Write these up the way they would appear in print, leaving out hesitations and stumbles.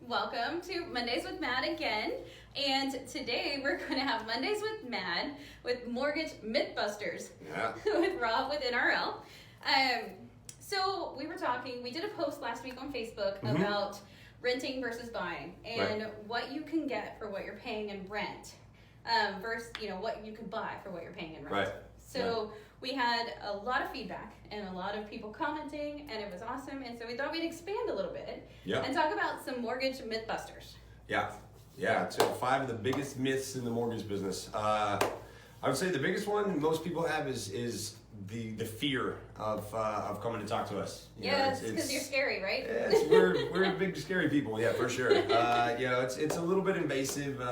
Welcome to Mondays with MAD again. And today we're going to have Mondays with MAD with Mortgage Mythbusters with Rob with NRL. So we were talking, we did a post last week on Facebook about renting versus buying and what you can get for what you're paying in rent versus, what you can buy for what you're paying in rent. Right. So we had a lot of feedback and a lot of people commenting, and it was awesome. And so we thought we'd expand a little bit and talk about some mortgage mythbusters. Yeah. So 5 of the biggest myths in the mortgage business. I would say the biggest one most people have is the fear of coming to talk to us. It's because you're scary, right? We're big scary people, for sure. It's a little bit invasive.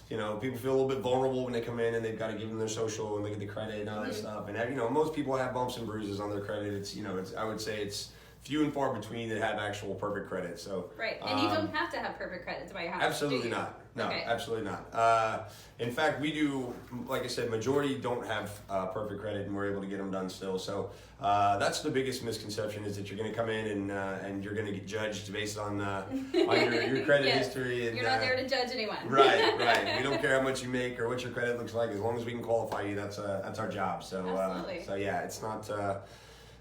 People feel a little bit vulnerable when they come in and they've got to give them their social and look at the credit and all that stuff. And most people have bumps and bruises on their credit. I would say it's few and far between that have actual perfect credit. So and you don't have to have perfect credit to buy your house. Absolutely not. No, absolutely not. In fact, we do, like I said, majority don't have perfect credit, and we're able to get them done still. So that's the biggest misconception, is that you're going to come in and you're going to get judged based on your credit history. And, you're not there to judge anyone. Right. We don't care how much you make or what your credit looks like. As long as we can qualify you, that's our job. So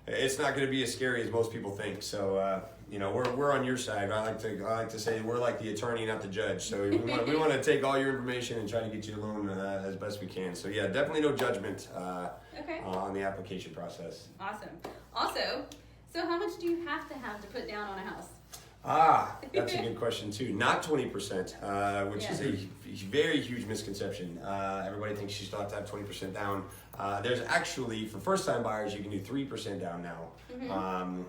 it's not going to be as scary as most people think. So we're on your side. I like to say we're like the attorney, not the judge. So we want to take all your information and try to get you a loan as best we can. So definitely no judgment on the application process. Awesome. Also, so how much do you have to put down on a house? That's a good question too. Not 20%, which is a very huge misconception. Everybody thinks you still have to have 20% down. There's actually, for first-time buyers, you can do 3% down now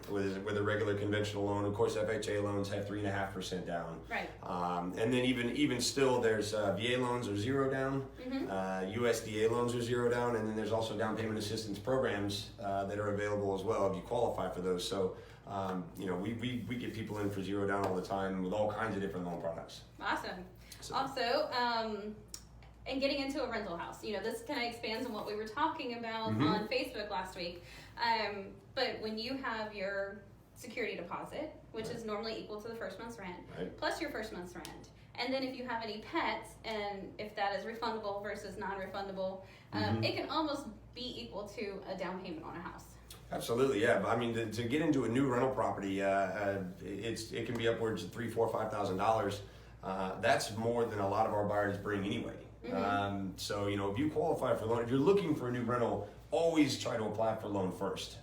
with a regular conventional loan. Of course, FHA loans have 3.5% down. Right. And then even still, there's VA loans are 0 down. USDA loans are 0 down, and then there's also down payment assistance programs that are available as well if you qualify for those. So. We get people in for 0 down all the time with all kinds of different loan products. Awesome. So. Also, and getting into a rental house, this kind of expands on what we were talking about on Facebook last week. But when you have your security deposit, which is normally equal to the first month's rent, plus your first month's rent, and then if you have any pets, and if that is refundable versus non-refundable, it can almost be equal to a down payment on a house. Absolutely, yeah. I mean, to get into a new rental property, it can be upwards of $3,000, $4,000, $5,000. That's more than a lot of our buyers bring anyway. So if you qualify for loan, if you're looking for a new rental, always try to apply for loan first,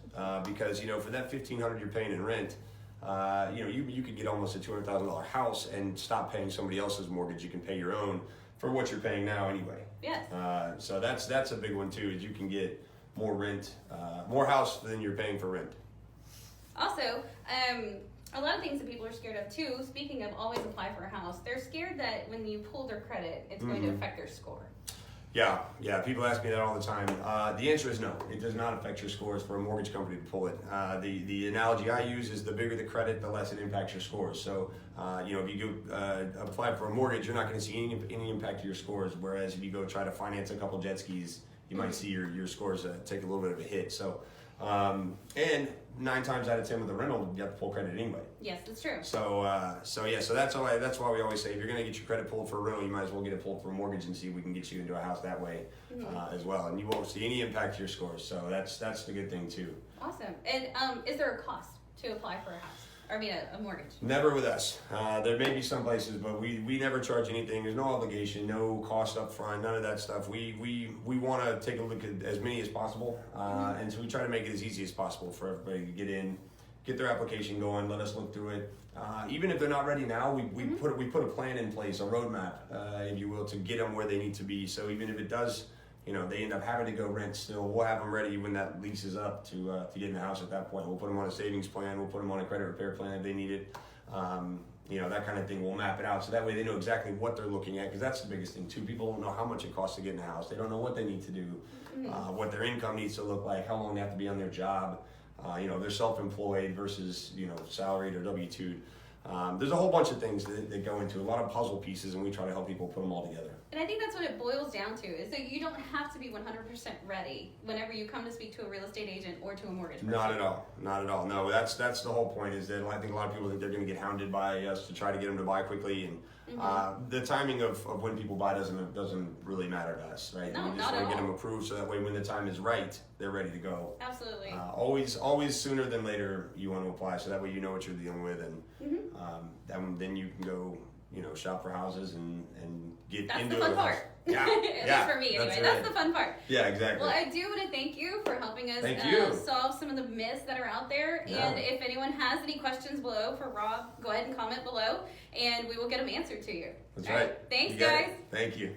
because for that $1,500 you're paying in rent, you could get almost a $200,000 house and stop paying somebody else's mortgage. You can pay your own for what you're paying now anyway. Yes. So that's a big one too. Is you can get more rent, more house than you're paying for rent. Also, a lot of things that people are scared of too, speaking of always apply for a house, they're scared that when you pull their credit, it's going to affect their score. Yeah, people ask me that all the time. The answer is no. It does not affect your scores for a mortgage company to pull it. The analogy I use is the bigger the credit, the less it impacts your scores. So, if you go apply for a mortgage, you're not going to see any impact to your scores, whereas if you go try to finance a couple jet skis, you might see your scores take a little bit of a hit. So, and 9 times out of 10 with a rental, you have to pull credit anyway. Yes, that's true. So that's why we always say if you're going to get your credit pulled for a rental, you might as well get it pulled for a mortgage and see if we can get you into a house that way as well. And you won't see any impact to your scores. So that's the good thing too. Awesome. And is there a cost to apply for a house? Or a mortgage? Never with us. There may be some places, but we never charge anything. There's no obligation, no cost up front, none of that stuff. We want to take a look at as many as possible, and so we try to make it as easy as possible for everybody to get in, get their application going, let us look through it. Even if they're not ready now, we put a plan in place, a roadmap, if you will, to get them where they need to be. So even if it does, they end up having to go rent still, we'll have them ready when that lease is up to get in the house at that point. We'll put them on a savings plan. We'll put them on a credit repair plan if they need it. That kind of thing. We'll map it out so that way they know exactly what they're looking at, because that's the biggest thing too. People don't know how much it costs to get in the house. They don't know what they need to do, what their income needs to look like, how long they have to be on their job. They're self-employed versus, salaried or W-2'd. There's a whole bunch of things that go into a lot of puzzle pieces, and we try to help people put them all together. And I think that's what it boils down to, is that you don't have to be 100% ready whenever you come to speak to a real estate agent or to a mortgage person. Not at all. Not at all. No, that's the whole point, is that I think a lot of people think they're going to get hounded by us to try to get them to buy quickly, and the timing of when people buy doesn't really matter to us, right? No, we just not want at to get all. them approved, so that way when the time is right, they're ready to go. Absolutely. Always sooner than later you want to apply, so that way you know what you're dealing with, and then you can go, shop for houses and get That's into the fun a part. house. Yeah, At least for me, anyway. That's the fun part. Yeah, exactly. Well, I do want to thank you for helping us Thank you. solve some of the myths that are out there. Yeah. And if anyone has any questions below for Rob, go ahead and comment below, and we will get them answered to you. That's All right. Thanks, You got guys. it. Thank you.